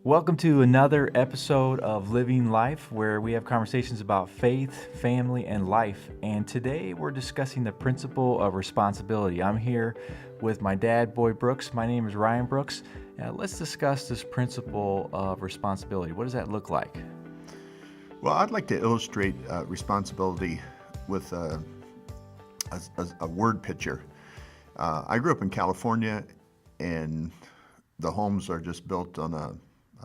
Welcome to another episode of Living Life, where we have conversations about faith, family, and life. And today we're discussing the principle of responsibility. I'm here with my dad, Boyd Brooks. My name is Ryan Brooks. Let's discuss this principle of responsibility. What does that look like? Well, I'd like to illustrate responsibility with a word picture. I grew up in California, and the homes are just built on a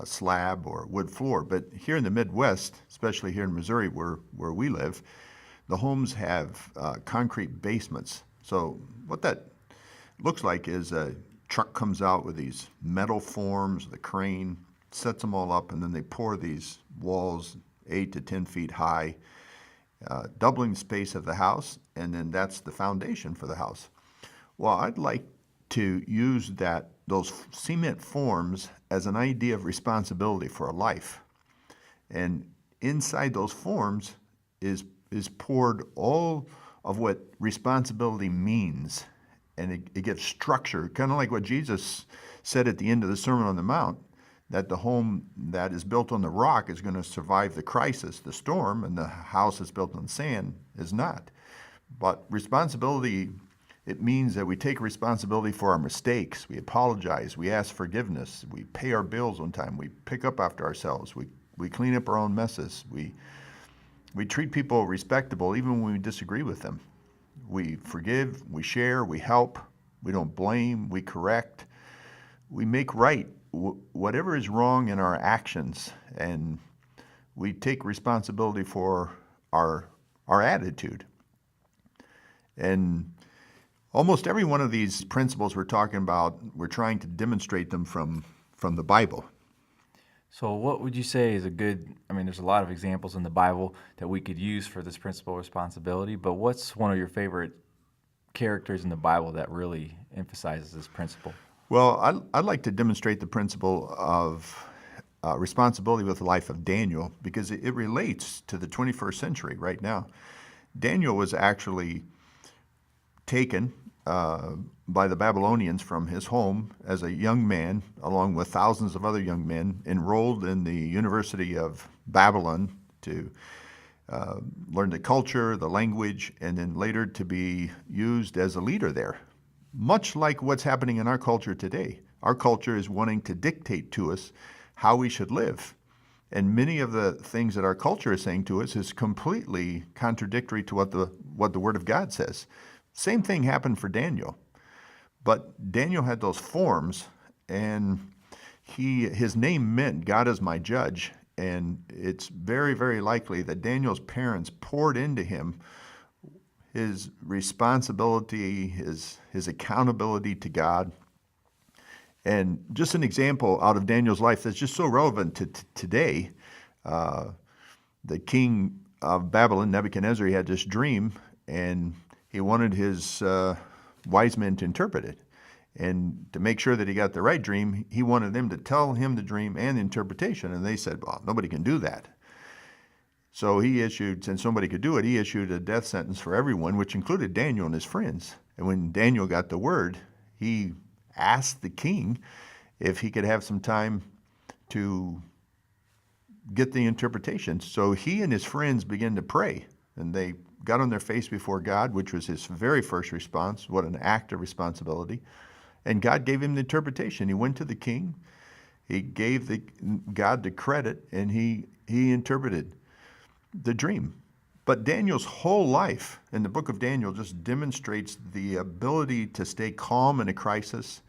slab or wood floor. But here in the Midwest, especially here in Missouri where we live, the homes have concrete basements. So what that looks like is a truck comes out with these metal forms, the crane sets them all up, and then they pour these walls 8 to 10 feet high, doubling the space of the house, and then that's the foundation for the house. Well, I'd like to use those cement forms as an idea of responsibility for a life. And inside those forms is poured all of what responsibility means. And it gives structure, kind of like what Jesus said at the end of the Sermon on the Mount, that the home that is built on the rock is going to survive the crisis, the storm, and the house that's built on sand is not. But responsibility, it means that we take responsibility for our mistakes. We apologize. We ask forgiveness. We pay our bills on time. We pick up after ourselves. We clean up our own messes. We treat people respectable even when we disagree with them. We forgive. We share. We help. We don't blame. We correct. We make right whatever is wrong in our actions, and we take responsibility for our attitude. And almost every one of these principles we're talking about, we're trying to demonstrate them from the Bible. So what would you say is there's a lot of examples in the Bible that we could use for this principle of responsibility, but what's one of your favorite characters in the Bible that really emphasizes this principle? Well, I'd like to demonstrate the principle of responsibility with the life of Daniel because it relates to the 21st century right now. Daniel was actually taken by the Babylonians from his home as a young man, along with thousands of other young men, enrolled in the University of Babylon to learn the culture, the language, and then later to be used as a leader there. Much like what's happening in our culture today. Our culture is wanting to dictate to us how we should live. And many of the things that our culture is saying to us is completely contradictory to what the Word of God says. Same thing happened for Daniel. But Daniel had those forms, and his name meant God is my judge. And it's very, very likely that Daniel's parents poured into him his responsibility, his accountability to God. And just an example out of Daniel's life that's just so relevant to today. The king of Babylon, Nebuchadnezzar, he had this dream, and he wanted his wise men to interpret it. And to make sure that he got the right dream, he wanted them to tell him the dream and the interpretation. And they said, well, nobody can do that. So he issued, since somebody could do it, he issued a death sentence for everyone, which included Daniel and his friends. And when Daniel got the word, he asked the king if he could have some time to get the interpretation. So he and his friends began to pray, and they got on their face before God, which was his very first response. What an act of responsibility. And God gave him the interpretation. He went to the king, he gave God the credit, and he interpreted the dream. But Daniel's whole life in the book of Daniel just demonstrates the ability to stay calm in a crisis,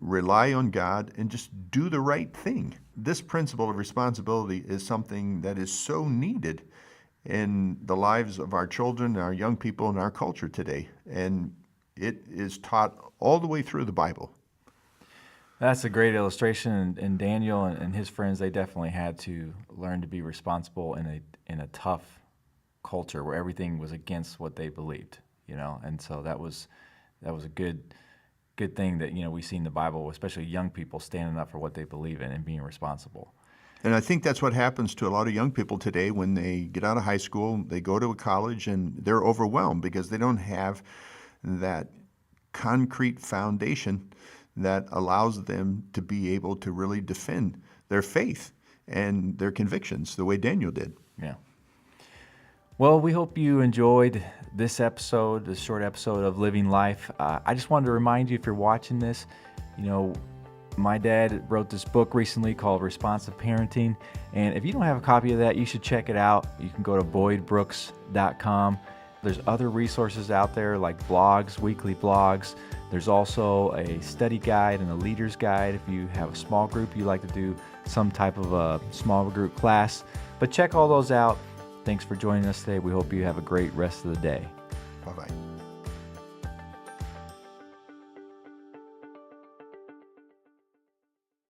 rely on God, and just do the right thing. This principle of responsibility is something that is so needed in the lives of our children, our young people, and our culture today. And it is taught all the way through the Bible. That's a great illustration, and Daniel and his friends, they definitely had to learn to be responsible in a tough culture where everything was against what they believed, and so that was a good thing that we see in the Bible, especially young people standing up for what they believe in and being responsible. And I think that's what happens to a lot of young people today when they get out of high school, they go to a college, and they're overwhelmed because they don't have that concrete foundation that allows them to be able to really defend their faith and their convictions the way Daniel did. Yeah. Well, we hope you enjoyed this episode, this short episode of Living Life. I just wanted to remind you, if you're watching this, my dad wrote this book recently called Responsive Parenting. And if you don't have a copy of that, you should check it out. You can go to boydbrooks.com. There's other resources out there like blogs, weekly blogs. There's also a study guide and a leader's guide if you have a small group, you like to do some type of a small group class. But check all those out. Thanks for joining us today. We hope you have a great rest of the day. Bye-bye.